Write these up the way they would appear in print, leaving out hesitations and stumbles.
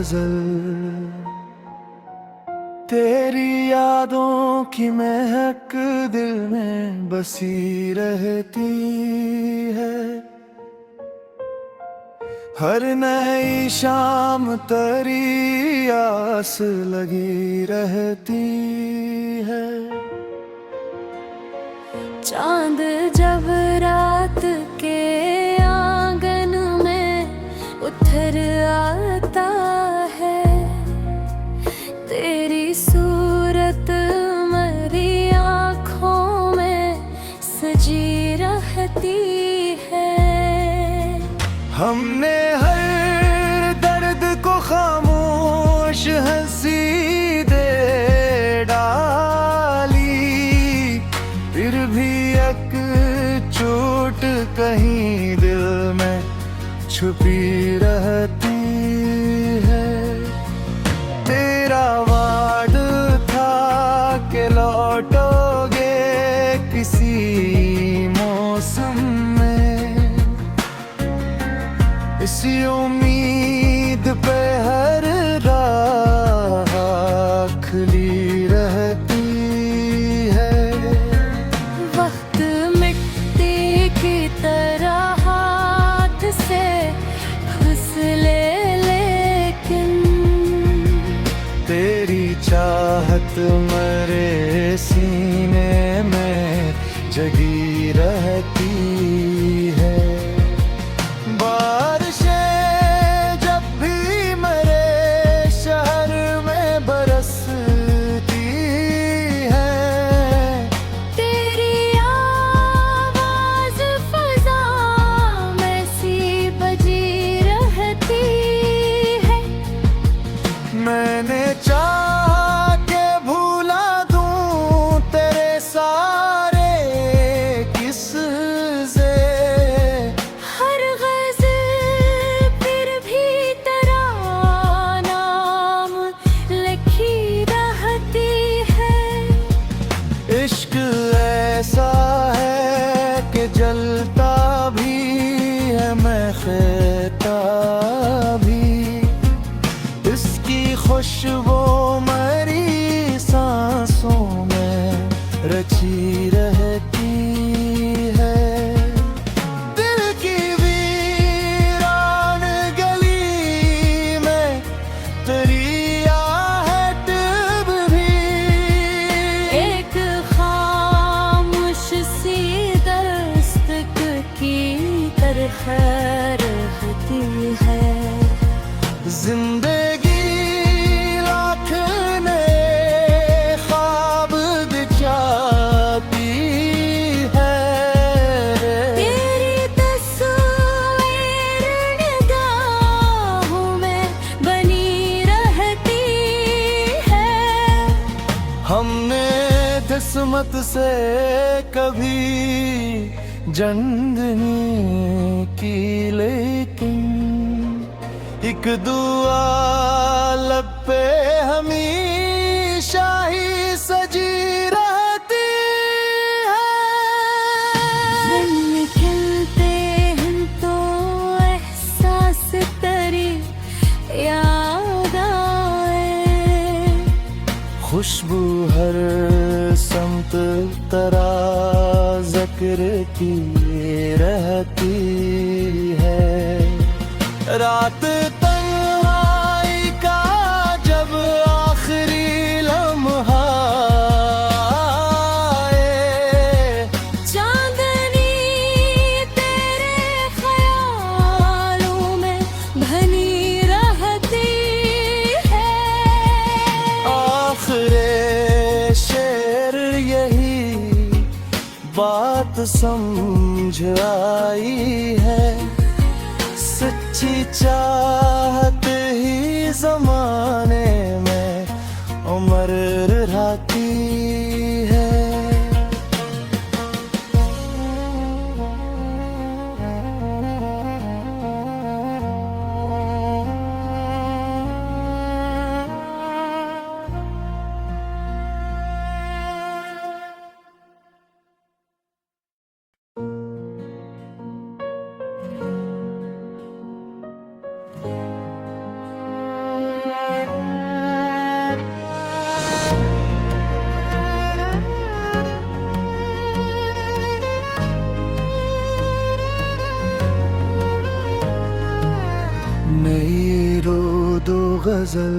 गजल। तेरी यादों की महक दिल में बसी रहती है। हर नई शाम तेरी आस लगी रहती है। चांद जब रात के आंगन में उतर आता है, तेरी सूरत मेरी आँखों में सजी रहती है। हमने हर दर्द को खामोश हंसी दे डाली, फिर भी एक चोट कहीं दिल में छुपी रहती है। तेरा वाद था कि लौटोगे किसी मौसम में, इसी उम्मीद पे हर राह खुली रहती है। वक्त मिट्टी की तरह हाथ से फिसले, लेकिन तेरी चाहत मेरे सीने में जगी रहती है। बारिशें जब भी मेरे शहर में बरसती हैं, तेरी आवाज फजा में सी बजी रहती है। मैंने चाहा के भूला दूं तेरे सारे किस्से। हर गज़ल फिर भी तेरा नाम लिखी रहती है। इश्क ऐसा है कि जलता भी है, मैं कहता भी। इसकी खुशबू मेरी सांसों में रची रहती है। दिल की वीरान गली में तेरी आहट भी एक खामोश सी दस्तक की तरह रहती है। जिंदगी लाख ने ख्वाब दिखाती है। तेरी तस्वीर निगाहों में बनी रहती है। हमने किस्मत से कभी जंग नहीं की, लेकिन एक दुआ लब पे हमेशा ही सजी रहती है। दिन खिलते हैं तो एहसास तेरी याद आए। खुशबू हर समत तरा जिक्र की रहती है। रात तन्हाई का जब आखिरी लम्हा आए, चांदनी तेरे ख्यालों में बनी रहती है। आखिरे शेर यही बात समझ आई है। सच्ची चाहत ही जमाने में उम्र रहती है। गजल।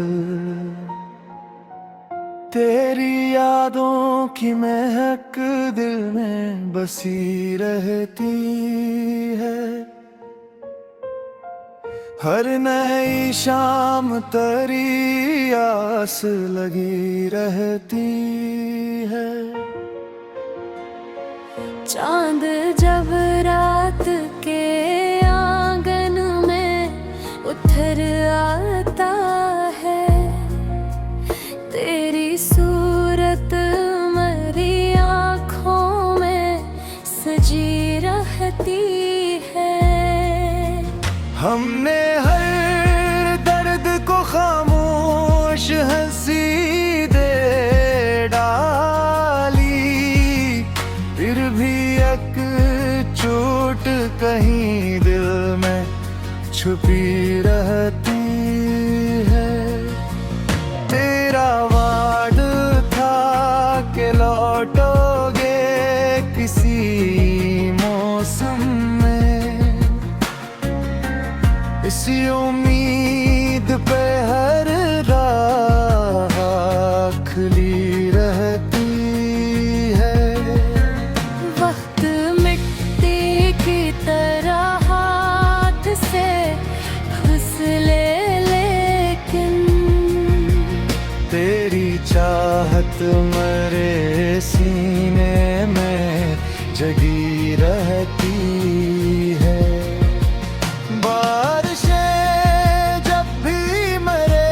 तेरी यादों की महक दिल में बसी रहती है। हर नई शाम तेरी आस लगी रहती है। चांद जब रात के आंगन में उतर आता है, तेरी सूरत मेरी आँखों में सजी रहती है। हमने हर दर्द को खामोश हंसी दे डाली, फिर भी एक चोट कहीं दिल में छुपी रहती है। तेरा वाद था कि लौटोगे किसी मौसम में, इसी उम्मीद पे हर राह खुली रहती है। वक्त मिट्टी की तरह हाथ से फिसले, लेकिन तेरी चाहत मेरे सीने में जगी रहती है। बारिशें जब भी मेरे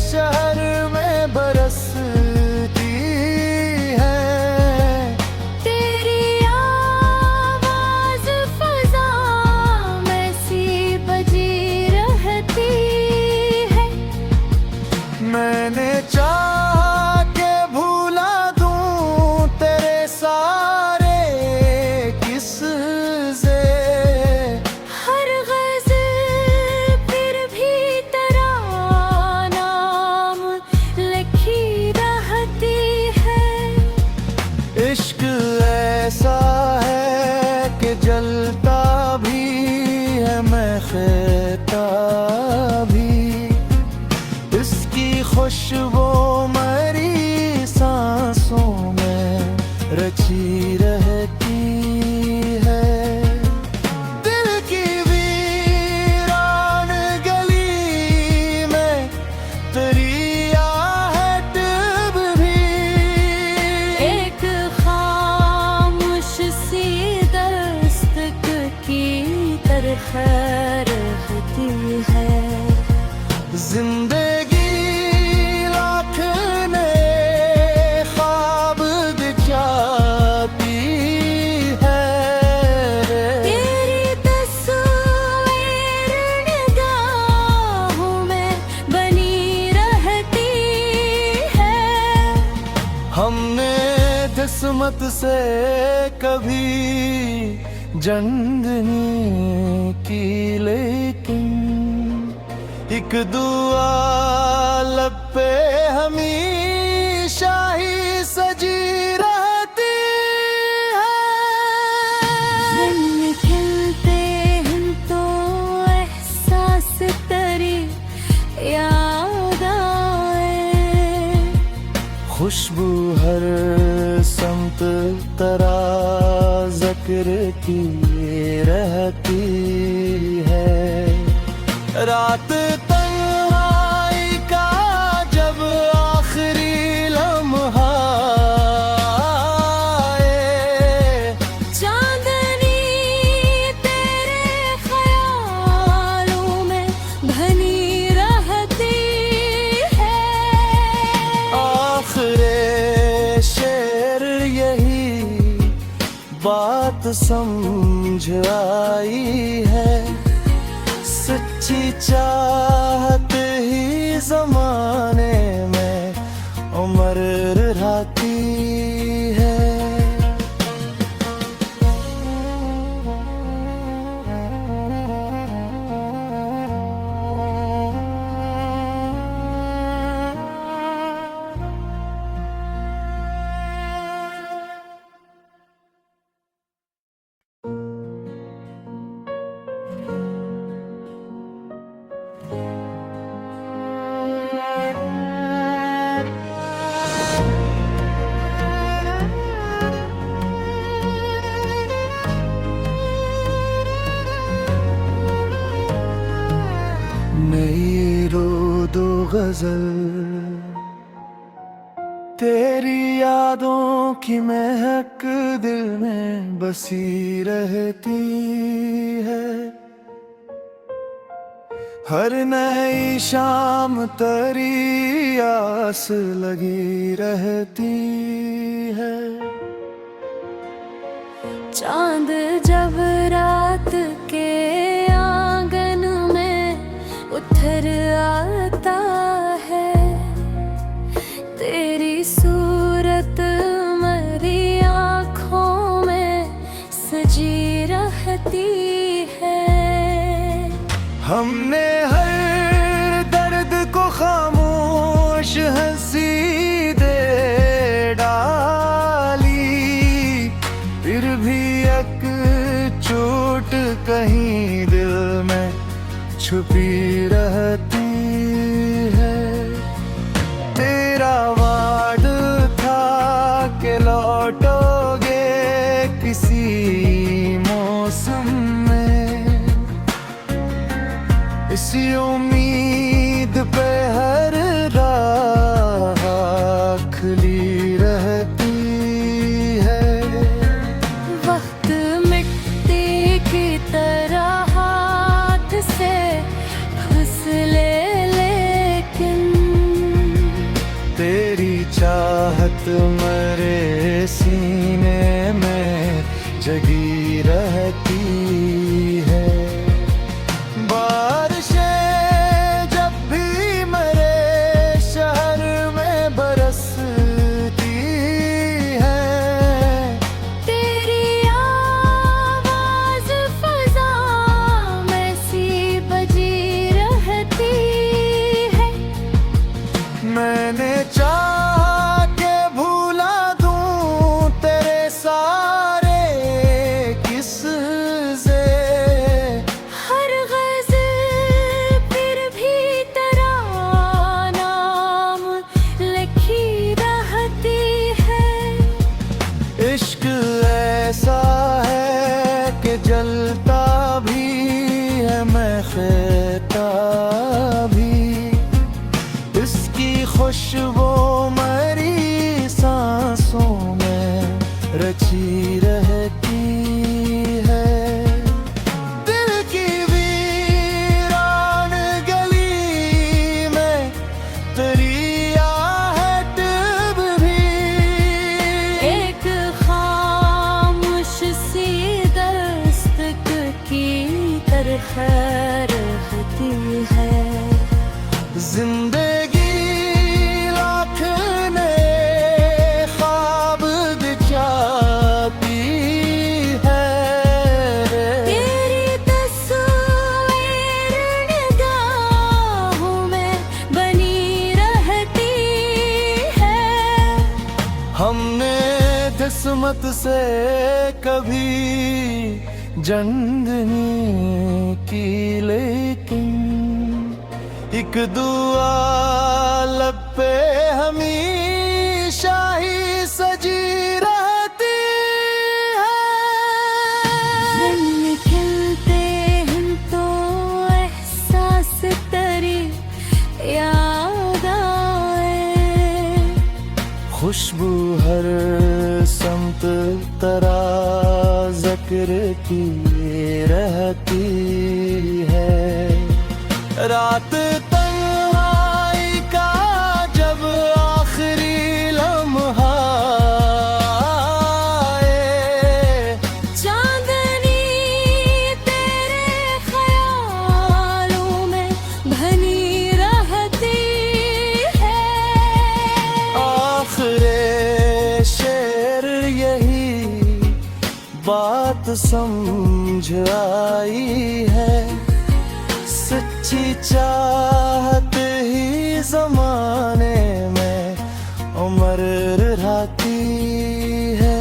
शहर में बरसती हैं, तेरी आवाज फजा में सी बजी रहती है। मैंने चाहा के भूला दूं तेरे सारे किस्से। हर गज़ल फिर भी तेरा नाम लिखी रहती है। इश्क ऐसा है कि जलता भी है मैं कहता भी, इसकी खुशबू मेरी सांसों में रची रहती है। दिल की वीरान गली में तेरी आहट भी, एक खामोश सी दस्तक की तरह रहती है। जिंदगी लाख नए ख्वाब दिखाती है। तेरी तस्वीर निगाहों में बनी रहती है। हमने किस्मत से कभी जंग नहीं की, लेकिन एक दुआ लब पे हमेशा ही सजी रहती है। दिन खिलते हैं तो एहसास तेरी याद आए। खुशबू हर समत तरा जिक्र की रहती है। रात तन्हाई का जब आखिरी लम्हा आए, चांदनी तेरे ख्यालों में बनी रहती है। आखिरे शेर यही बात समझ आई है। सच्ची चाहत ही जमाने में उम्र रहती है। गजल, तेरी यादों की महक दिल में बसी रहती है। हर नई शाम तेरी आस लगी रहती है। चांद जब रात के आंगन में उतर आता है, तेरी सूरत मेरी आँखों में सजी रहती है। हमने हर दर्द को खामोश हंसी दे डाली, फिर भी एक चोट कहीं दिल में छुपी रहती है। तेरा वाद था कि लौटोगे किसी मौसम में, इसी उम्मीद पे हर राह खुली रहती है। वक्त मिट्टी की तरह हाथ से फिसले, लेकिन तेरी चाहत मेरे सीने में जगी रहती है। बारिशें जब भी मेरे शहर में बरसती हैं, तेरी आवाज फजा में सी बजी रहती है। मैंने चाहा के भूला दूं तेरे सारे किस्से, हर गज़ल फिर भी तेरा नाम लिखी रहती है। इश्क ऐसा है कि जलता भी है मैं कहता भी, इसकी खुशबू मेरी सांसों में रची रहती है। दिल की वीरान गली में तेरी आहट भी एक खामोश सी दस्तक की तरह रहती है। जिंदगी लाख नए ख्वाब दिखाती है। तेरी तस्वीर निगाहों में बनी रहती है। हमने किस्मत से कभी जंग नहीं की, लेकिन एक दुआ लब पे हमेशा ही सजी रहती है। दिन खिलते हैं तो एहसास तेरी याद आए, खुशबू हर समत तरा जिक्र की रहती है। रात तन्हाई का जब आखिरी लम्हा आए, चांदनी तेरे ख्यालों में बनी रहती है। आखिरे शेर यही बात समझ आई है। सच्ची चाहत ही जमाने में उम्र रहती है।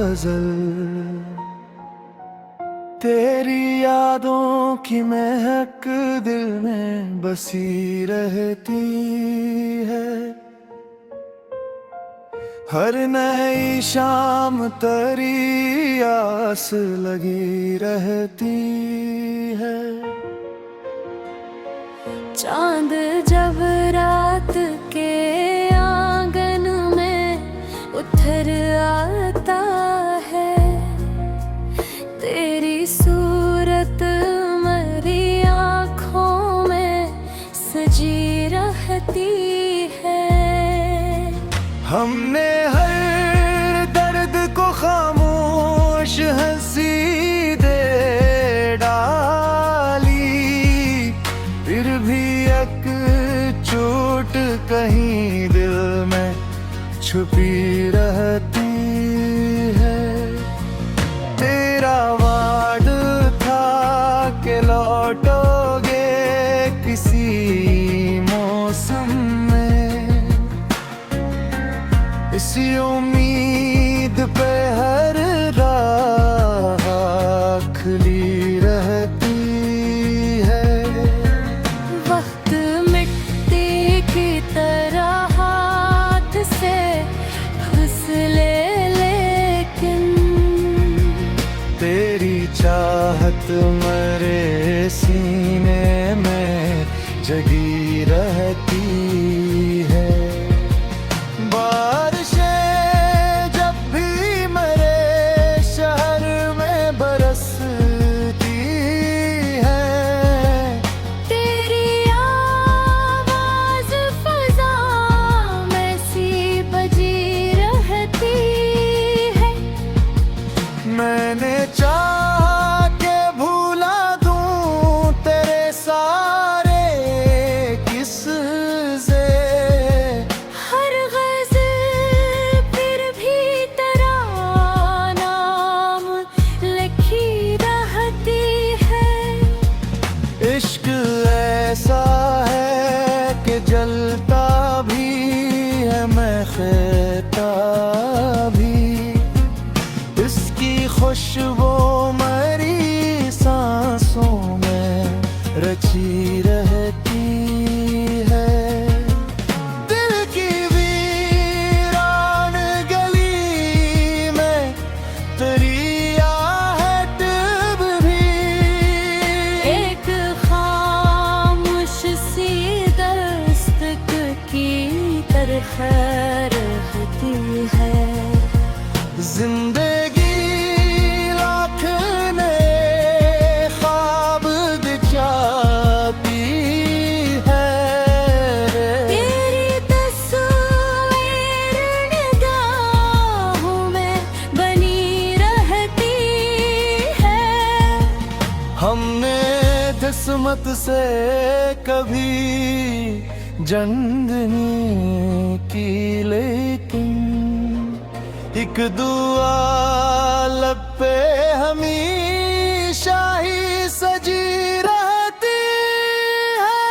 गजल, तेरी यादों की महक दिल में बसी रहती है। हर नई शाम तेरी आस लगी रहती है। चांद जब रात के आंगन में उतर आता है, तेरी सूरत मेरी आँखों में सजी रहती है। हमने हर दर्द को खामोश हंसी दे डाली, फिर भी एक चोट कहीं दिल में छुपी रहती है। तेरा वाद था कि लौटोगे किसी मौसम में, इसी उम्मीद पे हर राह खुली रहती है। वक्त मिट्टी की तरह हाथ से फिसले, लेकिन तेरी चाहत मेरे सीने में जगी रहती है। बारिशें जब भी मेरे शहर में बरसती है, तेरी आवाज फजा में सी बजी रहती है। मैंने चाहा के भूला दूं तेरे सारे किस्से, हर गज़ल फिर भी तेरा नाम लिखी रहती है। इश्क ऐसा है कि जलता भी है मैं कहता भी, इसकी खुशबू मेरी सांसों में रची रहती है। दिल की वीरान गली में तेरी आहट भी, एक खामोश सी दस्तक की तरह रहती है। जिंदगी लाख नए ख्वाब दिखाती है। तेरी तस्वीर निगाहों में बनी रहती है। हमने किस्मत से कभी जंग नहीं की, लेकिन एक दुआ लब पे हमेशा ही सजी रहती है।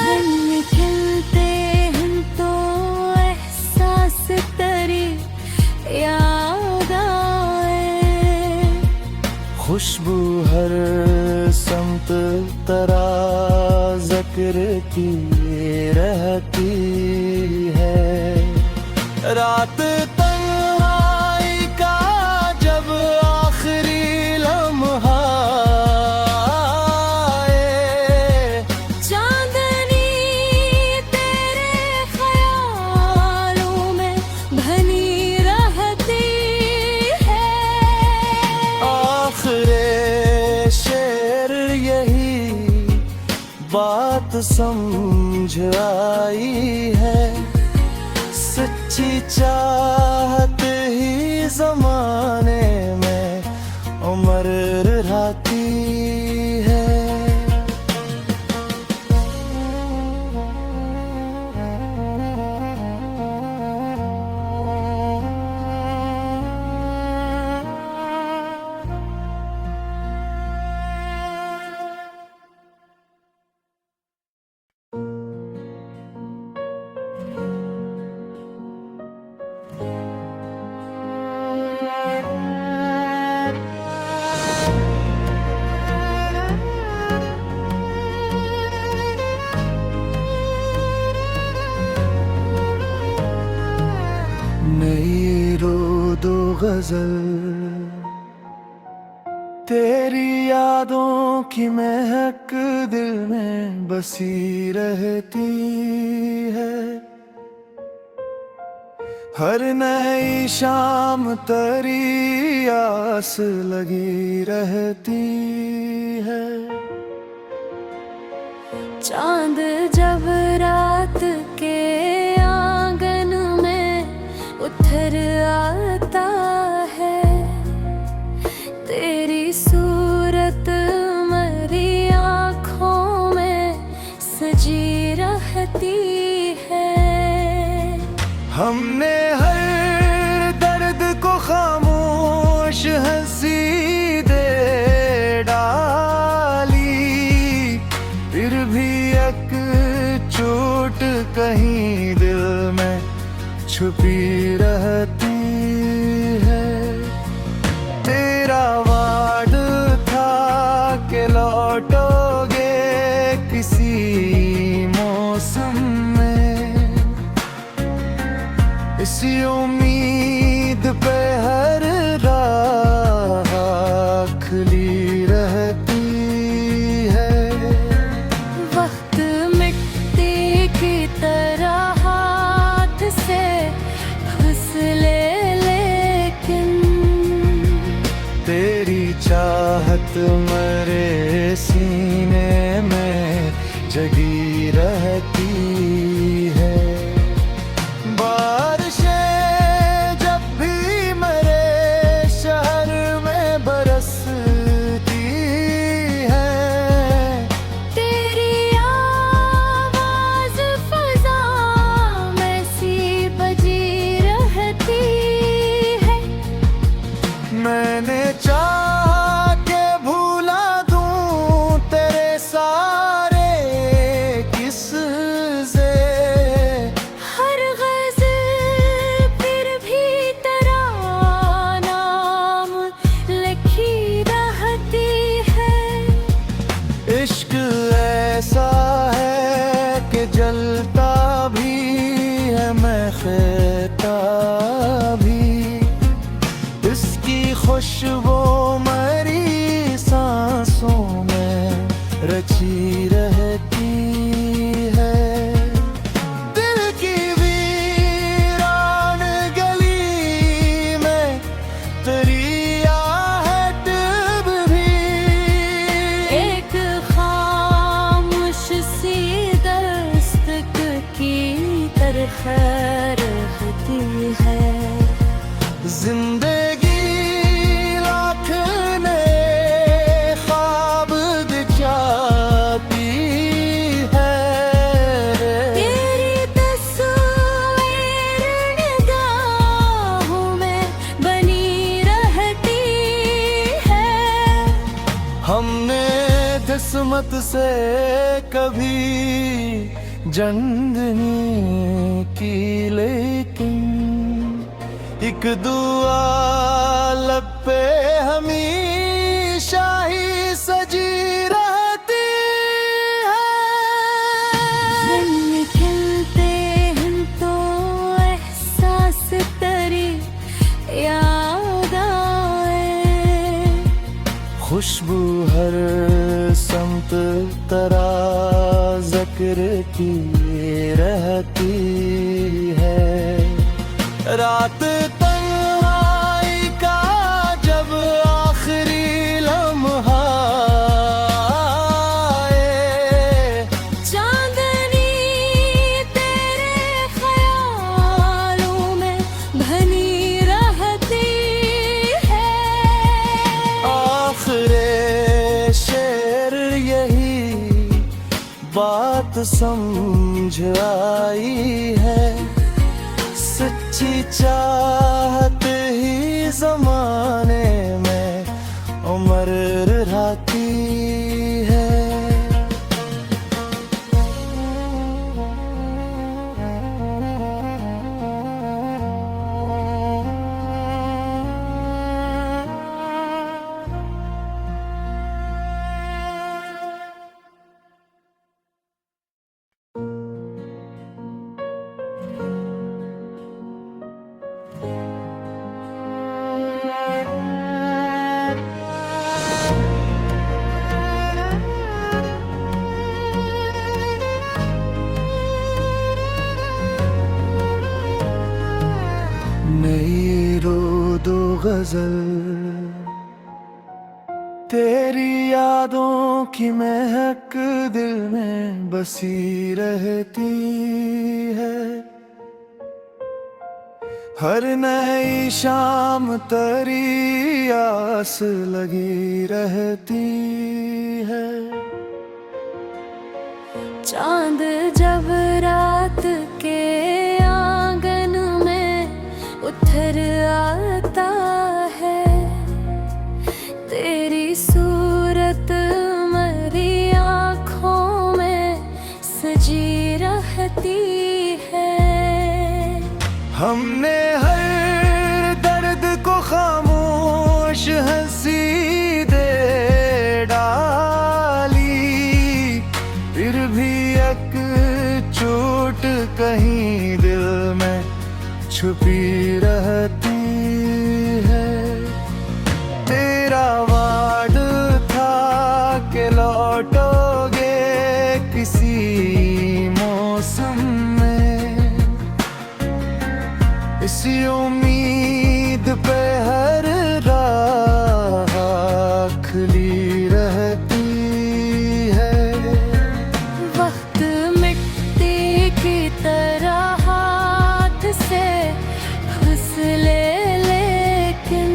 दिन खिलते हैं तो एहसास तेरी याद आए, खुशबू हर समत तरा जिक्र की रहती है। रात तन्हाई का जब आखिरी लम्हा आए, चांदनी तेरे ख्यालों में बनी रहती है। आखिरे शेर यही बात समझ आई है। सच्ची चाहत ही जमाने में उम्र रहती है। गजल। तेरी यादों की महक दिल में बसी रहती है। हर नई शाम तेरी आस लगी रहती है। चांद जब रात के आंगन में उतर आता है, तेरी सूरत मेरी आँखों में सजी रहती है। हमने हर दर्द को खामोश हंसी दे डाली, फिर भी एक चोट कहीं दिल में छुपी रहती है। तेरा वाद था कि लौटोगे किसी मौसम में, इसी उम्मीद पे हर राह खुली रहती है। वक्त मिट्टी की तरह हाथ से फिसले, लेकिन तेरी चाहत मेरे सीने में जगी रहती है। बारिशें जब भी मेरे शहर में बरसती हैं, तेरी आवाज फजा में सी बजी रहती है। मैंने चाहा के भूला दूं तेरे सारे किस्से। हर गज़ल फिर भी तेरा नाम लिखी रहती है। इश्क ऐसा है कि जलता भी है मैं कहता भी, इसकी खुशबू मेरी सांसों में रची रहती है। दिल की वीरान गली में तेरी आहट भी, एक खामोश सी दस्तक की तरह रहती है। जिंदगी लाख नए ख्वाब दिखाती है। तेरी तस्वीर निगाहों में बनी रहती है। हमने किस्मत से कभी जंग नहीं की, लेकिन एक दुआ लब पे हमेशा ही सजी रहती है। दिन खिलते हैं तो एहसास तेरी याद आए। खुशबू हर समत तरा जिक्र की रहती है। रात तन्हाई का जब आखिरी लम्हा आए, चांदनी तेरे ख्यालों में बनी रहती है। आखिरे शेर यही बात समझ आई है। सच्ची चाहत ही जमाने में उम्र रहती है। गजल। तेरी यादों की महक दिल में बसी रहती है। हर नई शाम तेरी आस लगी रहती है। चांद जब रात के आंगन में उतर आता है, तेरी सूरत मेरी आँखों में सजी रहती है। हमने हर दर्द को खामोश हंसी दे डाली, फिर भी एक चोट कहीं दिल में छुपी रहती है। तेरा वाद था कि लौटोगे किसी मौसम में, इसी उम्मीद पे हर राह खुली रहती है। वक्त मिट्टी की तरह हाथ से फिसले, लेकिन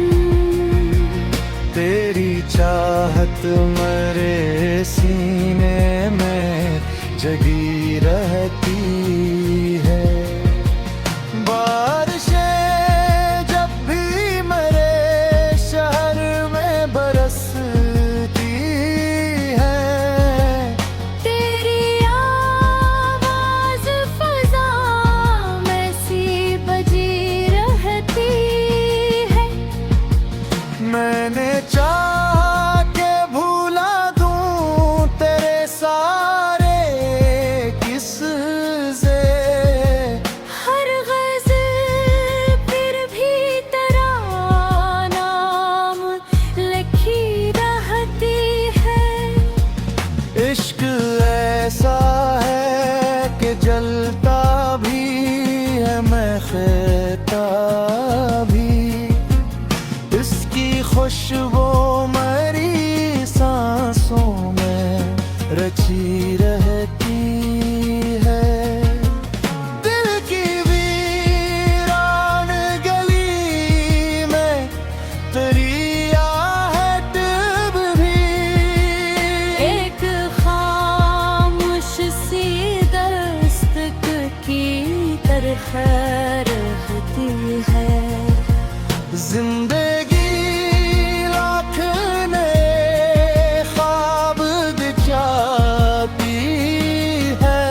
तेरी चाहत मेरे सीने में जगी रहती है। बारिशें जब भी मेरे शहर में बरसती है, तेरी आवाज फजा में सी बजी रहती है। मैंने चाहा के भूला दूं तेरे सारे किस्से। हर गज़ल फिर भी तेरा नाम लिखी रहती है। इश्क ऐसा है कि जलता भी है, मैं कहता भी। इसकी खुशबू मेरी सांसों में रची रहती है। दिल की वीरान गली में तेरी आहट भी एक खामोश सी दस्तक की तरह रहती है। जिंदगी लाख नए ख्वाब दिखाती है।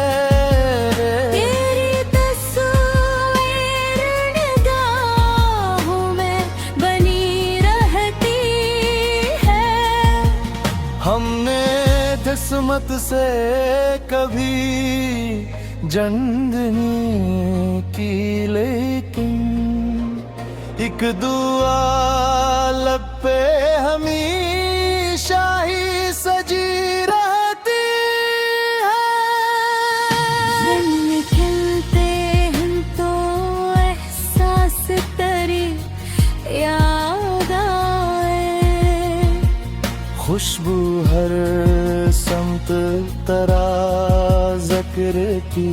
तेरी तस्वीर निगाहों में बनी रहती है। हमने किस्मत से कभी जंग नहीं की, लेकिन एक दुआ लब पे हमेशा ही सजी रहती है। दिन खिलते हैं तो एहसास तेरी याद आए। खुशबू हर समत तरा जिक्र की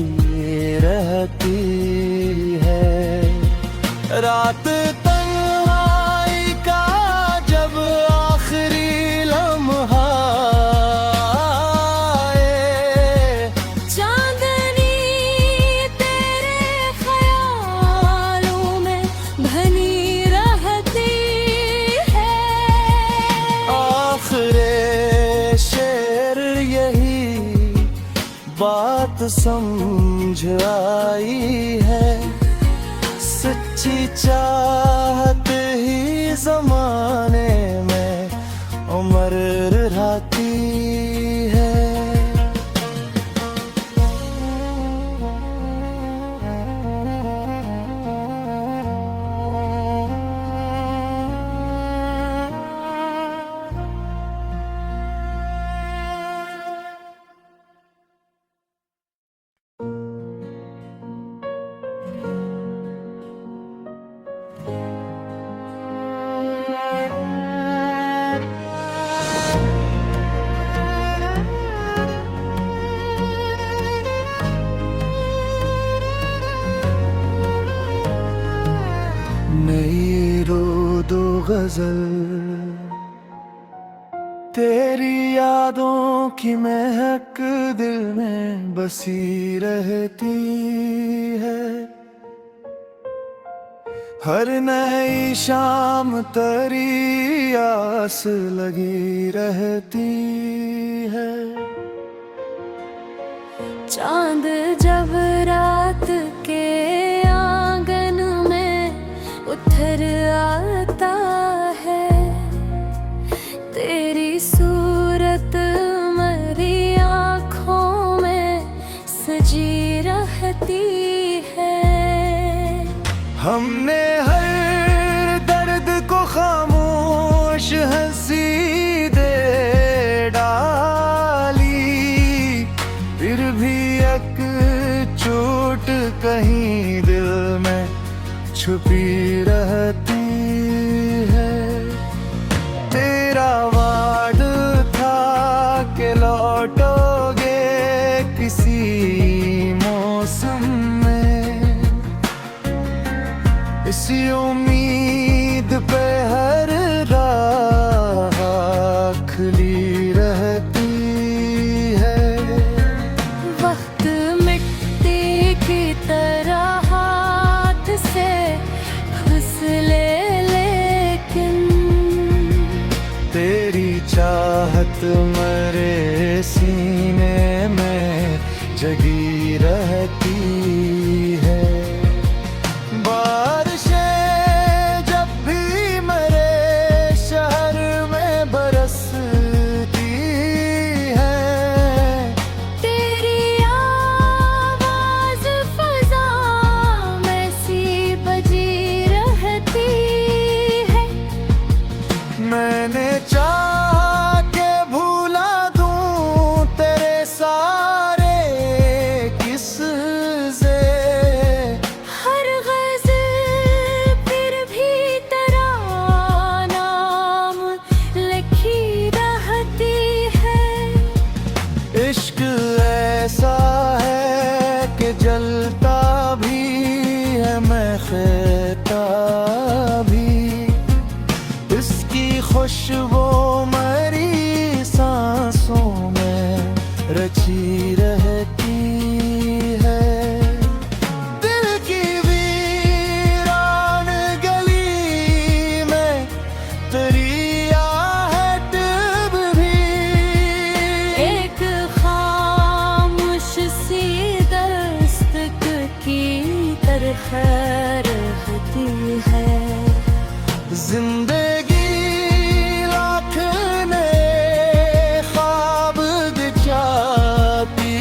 रहती है। रात तन्हाई का जब आखिरी लम्हा आए, चांदनी तेरे ख्यालों में बनी रहती है। आखिरे शेर यही बात समझ आई है। सच्ची चाहत ही जमाने में उम्र रहती है। गजल। तेरी यादों की महक दिल में बसी रहती है। हर नई शाम तेरी आस लगी रहती है। चांद जब रात के आंगन में उतर आता है, तेरी सूरत मेरी आँखों में सजी रहती है। हमने हर दर्द को खामोश हंसी दे डाली, फिर भी एक चोट कहीं दिल में छुपी रहती है। तेरा वाद था कि लौटोगे किसी मौसम में, इसी उम्मीद पे हर राह खुली रहती है। वक्त मिट्टी की तरह हाथ से फिसले, लेकिन तेरी चाहत मेरे सीने में जगी रहती है। बारिशें जब भी मेरे शहर में बरसती हैं, तेरी आवाज फजा में सी बजी रहती है। मैंने चाहा के भूला दूं तेरे सारे किस्से। हर गज़ल फिर भी तेरा नाम लिखी रहती है। इश्क ऐसा है कि जलता भी है, मैं कहता भी। इसकी खुशबू मेरी सांसों में रची रहती है। दिल की वीरान गली में तेरी आहट भी एक खामोश सी दस्तक की तरह रहती है। जिंदगी लाख नए ख्वाब दिखाती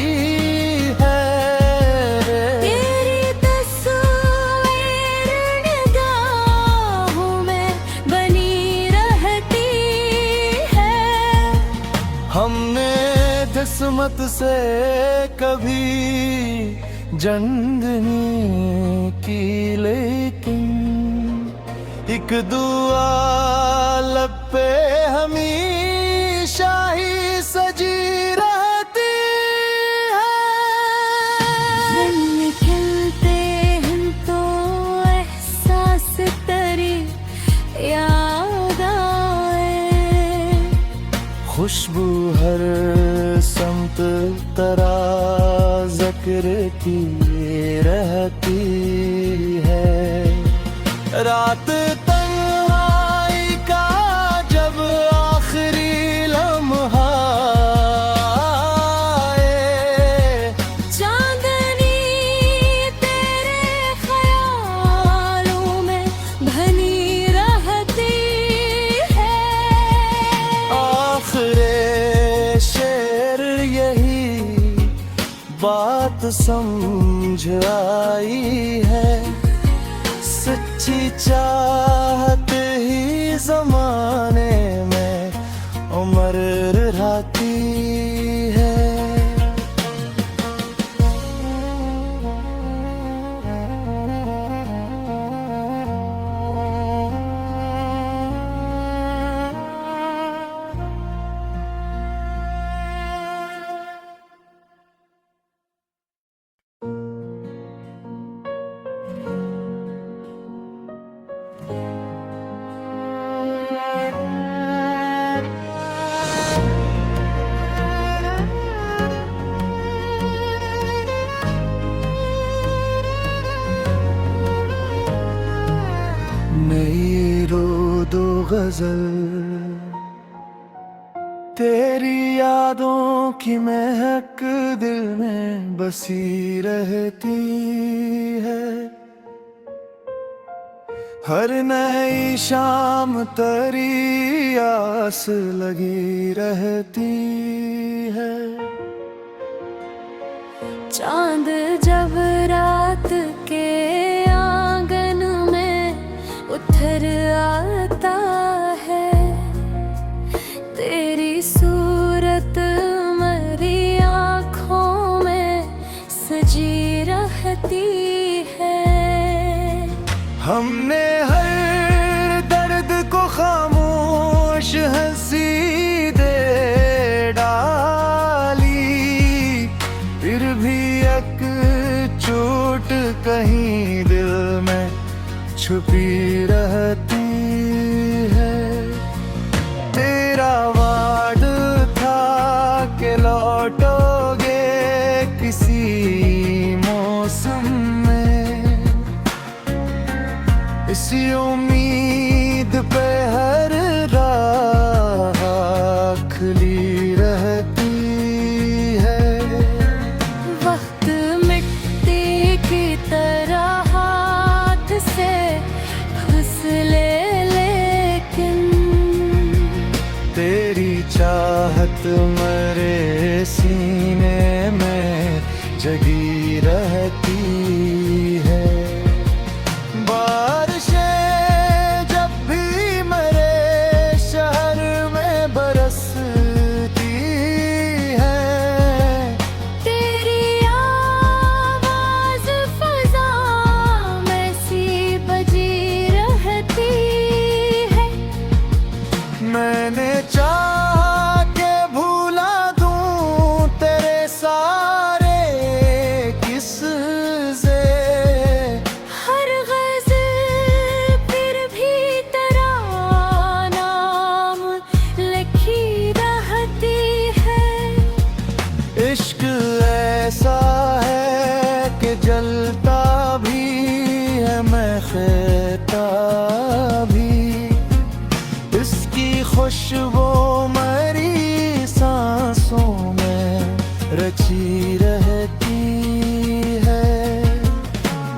है। तेरी तस्वीर निगाहों में बनी रहती है। हमने किस्मत से कभी जंग नहीं की, लेकिन एक दुआ लब पे हमेशा ही सजी रहती है। निकलते हैं तो एहसास तेरी याद आए। खुशबू हर समत तरा जिक्र की रहती है। रात तन्हाई का जब आखिरी लम्हा आए, चांदनी तेरे ख्यालों में बनी रहती है। आखिरे शेर यही बात समझ आई है। सच्ची चाहत ही जमाने में उम्र रहती है। गजल। तेरी यादों की महक दिल में बसी रहती है। हर नई शाम तेरी आस लगी रहती है। चांद जब रात के आंगन में उतर आता है, तेरी सूरत मेरी आँखों में सजी रहती है। हमने हर दर्द को खामोश हंसी दे डाली, फिर भी एक चोट कहीं दिल में छुपी रहती है। तेरा वाद था कि लौटोगे किसी मौसम में, इसी उम्मीद पे हर राह खुली रहती है। वक्त मिट्टी की तरह हाथ से फिसले, लेकिन तेरी चाहत मेरे सीने में जगी रहती है। बारिशें जब भी मेरे शहर में बरसती हैं, तेरी आवाज फजा में सी बजी रहती है। मैंने चाहा के भूला दूं तेरे सारे किस्से। हर गज़ल फिर भी तेरा नाम लिखी रहती है। इश्क ऐसा है कि जलता भी है, मैं कहता भी। इसकी खुशबू मेरी सांसों में रची रहती है।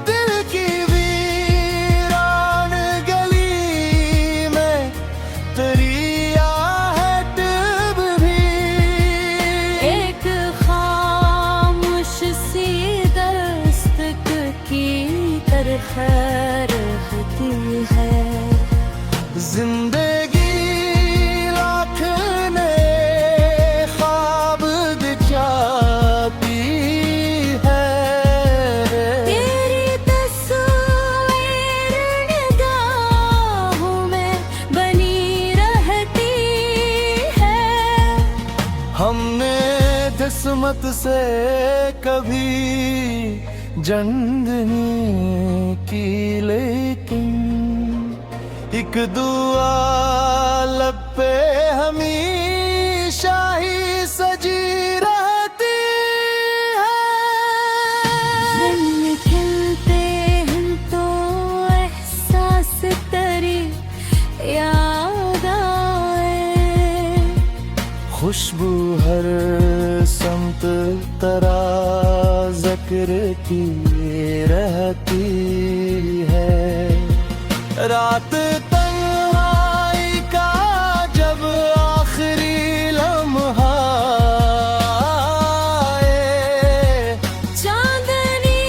दिल की वीरान गली में तेरी आहट भी एक खामोश सी दस्तक की तरह रहती है। जिंदगी लाख नए ख्वाब दिखाती है। तेरी तस्वीर निगाहों में बनी रहती है। हमने किस्मत से कभी जंग नहीं की, लेकिन एक दुआ लब पे हमेशा ही सजी रहती है। दिन खिलते हैं तो एहसास तेरी याद आए। खुशबू हर समत तरा जिक्र की रहती है। रात तन्हाई का जब आखिरी लम्हा आए, चांदनी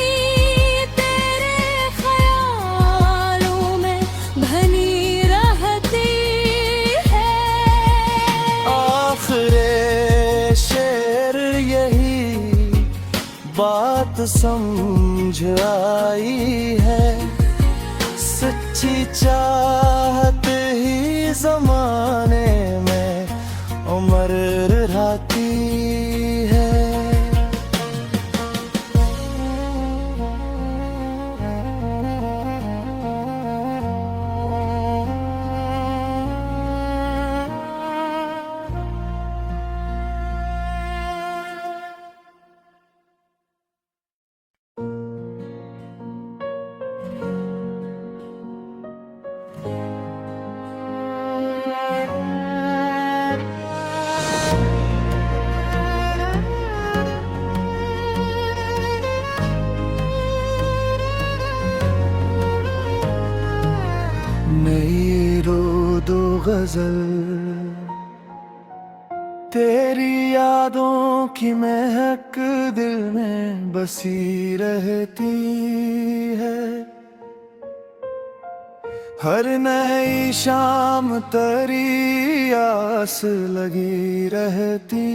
तेरे ख्यालों में बनी रहती है। आखिरे शेर यही बात समझ आई है। सच्ची चाहत ही जमाने में उम्र रहती है। गजल, तेरी यादों की महक दिल में बसी रहती है। हर नई शाम तेरी आस लगी रहती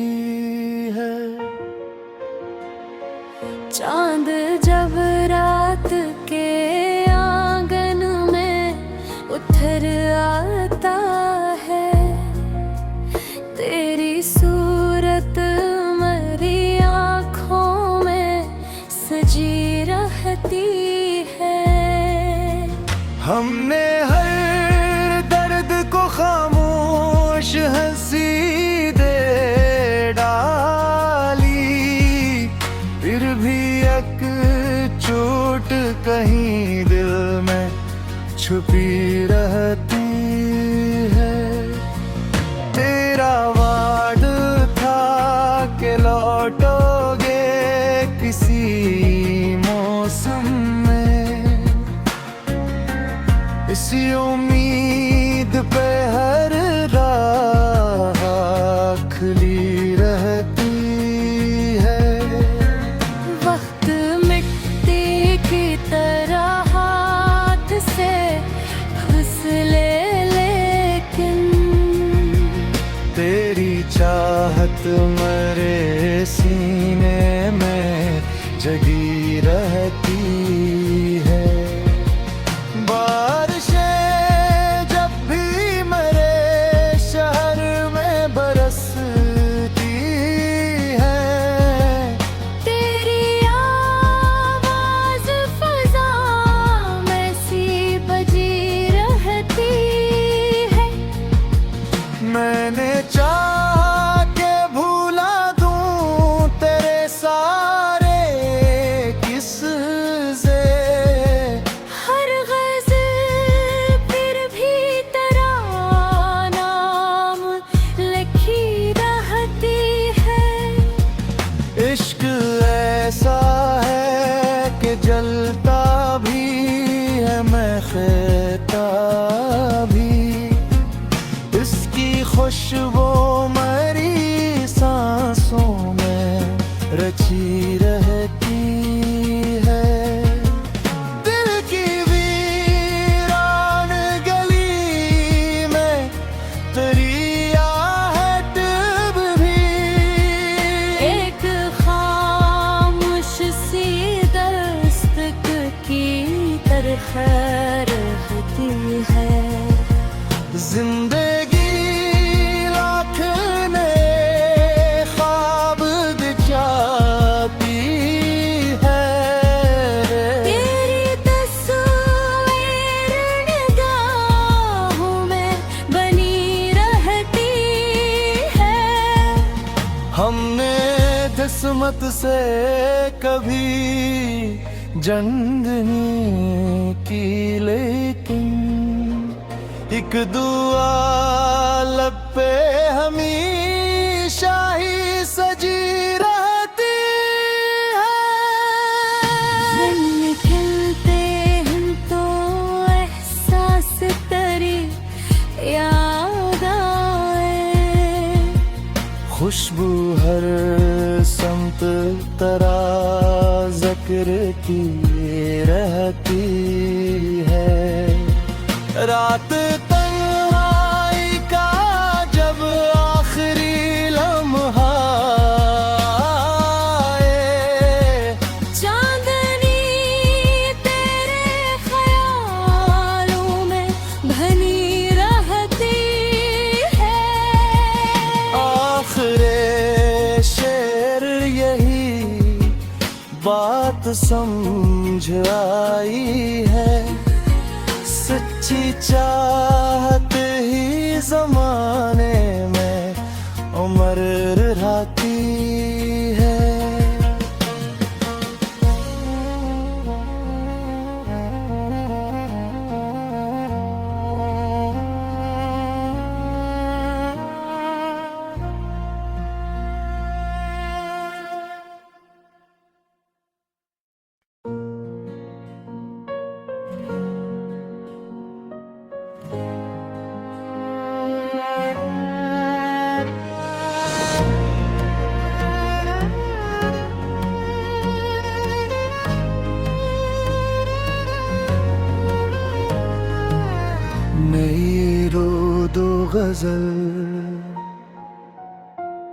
है। चांद जब रात के आंगन में उतर आता है, तेरी सूरत मेरी आँखों में सजी रहती है। हमने हर दर्द को खामोश हंसी दे डाली, फिर भी एक चोट कहीं दिल में छुपी रहती है। तेरा वाद था कि लौटोगे किसी मौसम में, इसी उम्मीद पे हर राह खुली रहती है। वक्त मिट्टी की तरह हाथ से फिसले, लेकिन तेरी चाहत मेरे सीने में जगी रहती है। बारिशें जब भी मेरे शहर में बरसती हैं, तेरी आवाज फजा में सी बजी रहती है। मैंने चाहा के भूला दूं तेरे सारे किस्से, हर गज़ल फिर भी तेरा नाम लिखी रहती है। इश्क ऐसा है कि जलता भी है मैं कहता भी, इसकी खुशबू मेरी सांसों में रची रहती है। दिल की वीरान गली में तेरी आहट भी, एक खामोश सी दस्तक की तरह रहती है। जिंदगी लाख ने ख्वाब दिखाती है। तेरी तस्वीर निगाहों में बनी रहती है। हमने किस्मत से कभी जंग नहीं की, लेकिन एक दुआ लब पे हमेशा ही सजी रहती है। दिन खिलते हैं तो एहसास तेरी याद आए, खुशबू हर समत तरा जिक्र की रहती है। रात तन्हाई का जब आखिरी लम्हा आए, चांदनी तेरे ख्यालों में बनी रहती है। आखिरे शेर यही बात समझ आई है। सच्ची चाहत ही जमाने में उम्र रहती है। गजल।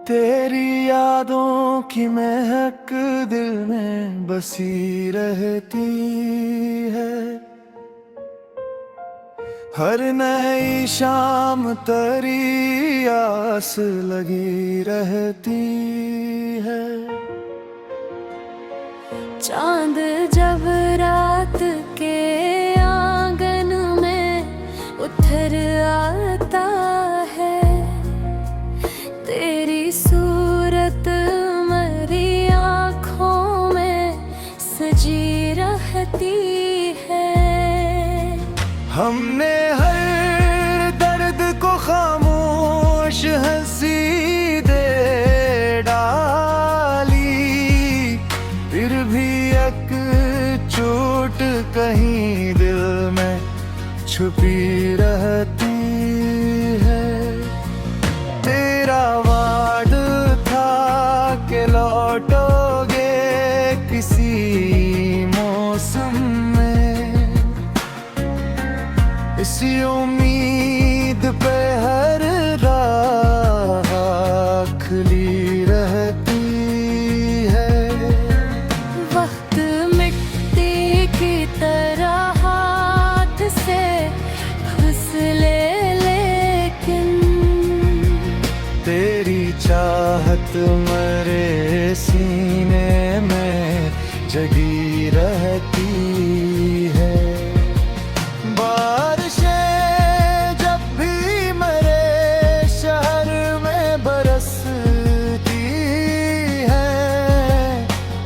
तेरी यादों की महक दिल में बसी रहती है। हर नई शाम तेरी आस लगी रहती है। चांद जब रात के आंगन में उतर आता है, तेरी सूरत मेरी आँखों में सजी रहती है। हमने हर दर्द को खामोश हंसी दे डाली, फिर भी एक चोट कहीं दिल में छुपी रहती है। तेरा वाद था कि लौटोगे किसी मौसम में, इसी उम्मीद पे हर राह खुली रहती है। वक्त मिट्टी की तरह हाथ से फिसले, लेकिन तेरी चाहत मेरे सीने में जगी रहती है। बारिशें जब भी मेरे शहर में बरसती है,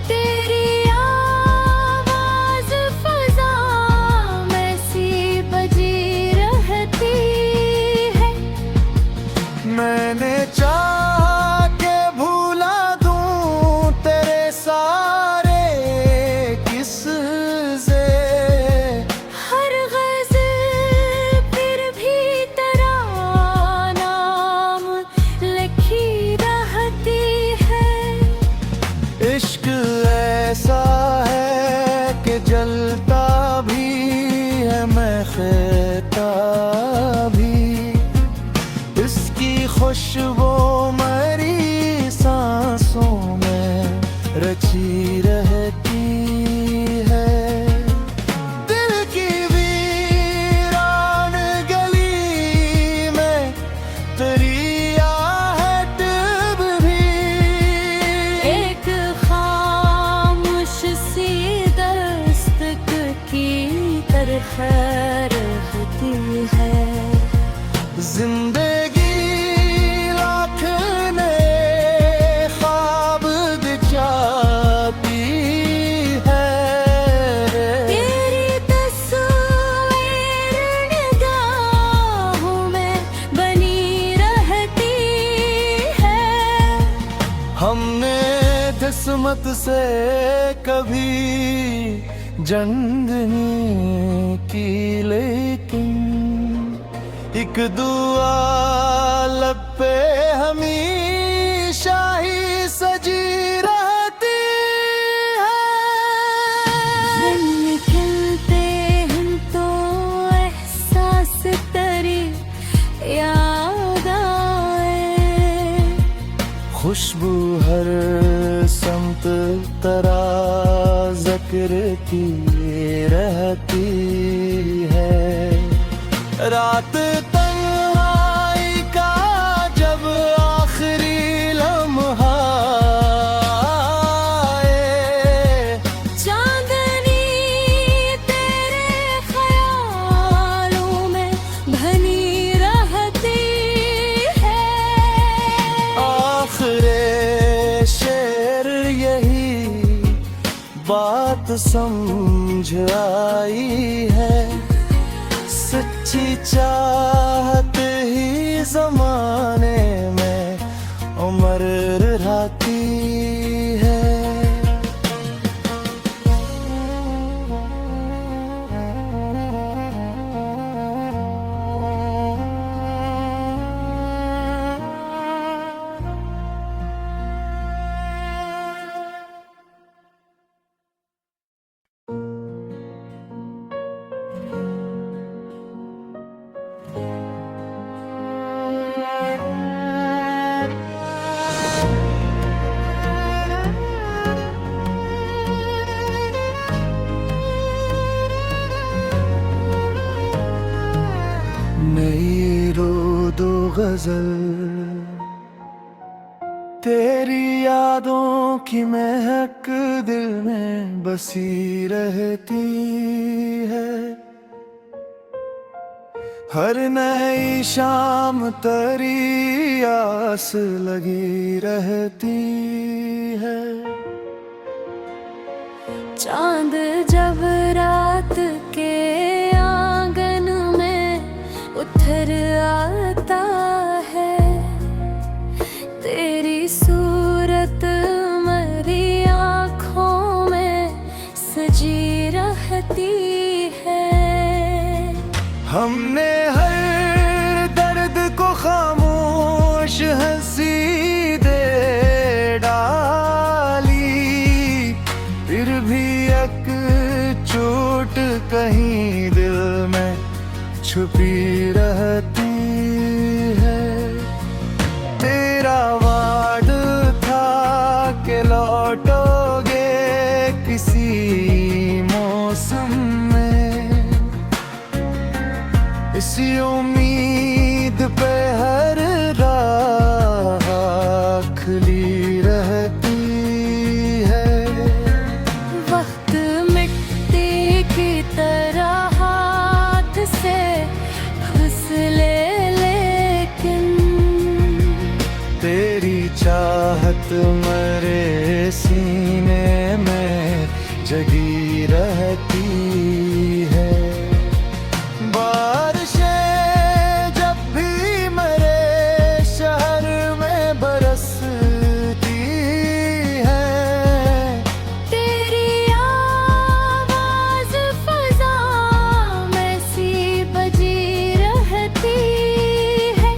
तेरी आवाज फजा में सी बजी रहती है। मैंने चाहा के भूला दूं तेरे सारे किस्से। हर गज़ल फिर भी तेरा नाम लिखी रहती है। इश्क ऐसा है कि जलता भी है मैं कहता भी, इसकी खुशबू मेरी सांसों में रची रहती है। दिल की वीरान गली में तेरी आहट भी, एक खामोश सी दस्तक की तरह रहती है। जिंदगी लाख नए ख्वाब दिखाती है। तेरी तस्वीर निगाहों में बनी रहती है। हमने किस्मत से कभी जंग नहीं की, लेकिन एक दुआ लब पे हमेशा ही सजी रहती है। दिन निकलते हैं तो एहसास तेरी याद आए। खुशबू हर समत तरा जिक्र की रहती है। रात तन्हाई का जब आखिरी लम्हा आए, चांदनी तेरे ख्यालों में बनी रहती है। आखिरे शेर यही बात समझ आई है। सच्ची चाहत ही जमाने में उम्र रहती है। गजल, तेरी यादों की महक दिल में बसी रहती है। हर नई शाम तेरी आस लगी रहती है। चांद जब रात के आंगन में उतर आता है, तेरी सूरत मेरी आँखों में सजी रहती है। हमने हर दर्द को खामोश हंसी दे डाली, फिर भी एक चोट कहीं दिल में छुपी रहती है। तेरा वाद था कि लौटोगे किसी मौसम में, इसी उम्मीद पे हर राह खुली रहती है। वक्त मिट्टी की तरह हाथ से फिसले, लेकिन तेरी चाहत मेरे सीने में जगी रहती है। बारिशें जब भी मेरे शहर में बरसती है, तेरी आवाज फजा में सी बजी रहती है।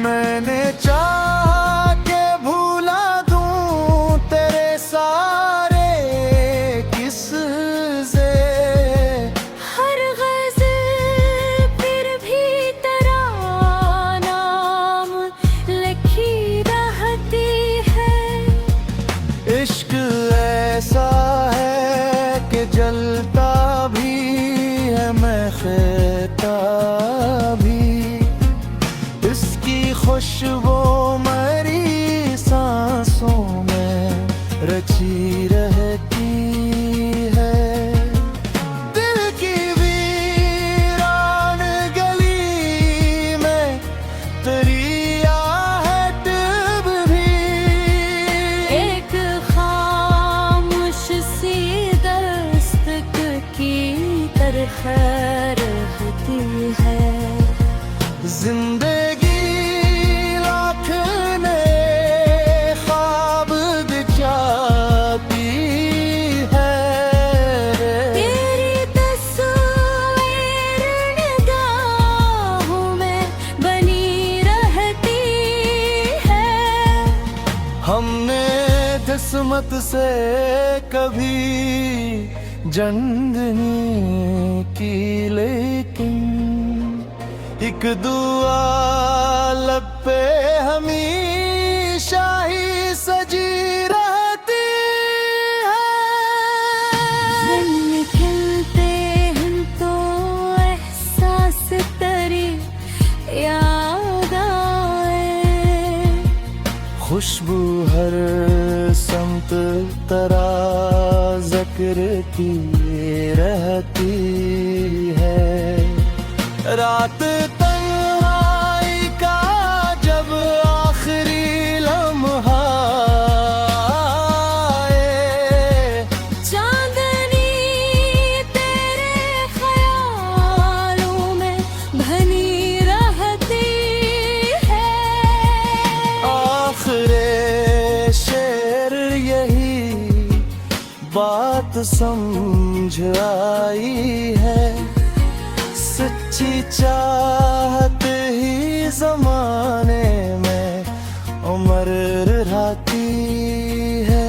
मैंने चाहा के भूला दूं तेरे सारे किस्से, हर गज़ल फिर भी तेरा नाम लिखी रहती है। इश्क ऐसा है कि जलता भी है मैं कहता भी, इसकी खुशबू मेरी सांसों में रची रहती है। दिल की वीरान गली में तेरी आहट भी, एक खामोश सी दस्तक की तरह रहती है। जिंदगी लाख नए ख्वाब दिखाती है। तेरी तस्वीर निगाहों में बनी रहती है। हमने किस्मत से कभी जंग नहीं की, लेकिन एक दुआ लब पे हमेशा ही सजी रहती है। दिन खिलते हैं तो एहसास तेरी याद आए, खुशबू हर समत तरा जिक्र की रहती है। रात तन्हाई का जब आखिरी लम्हा आए, चांदनी तेरे ख्यालों में बनी रहती है। आखिरे शेर यही बात समझ आई है। सच्ची चाहत ही जमाने में उम्र रहती है।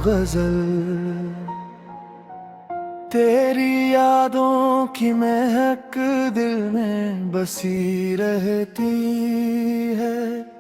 गजल तेरी यादों की महक दिल में बसी रहती है।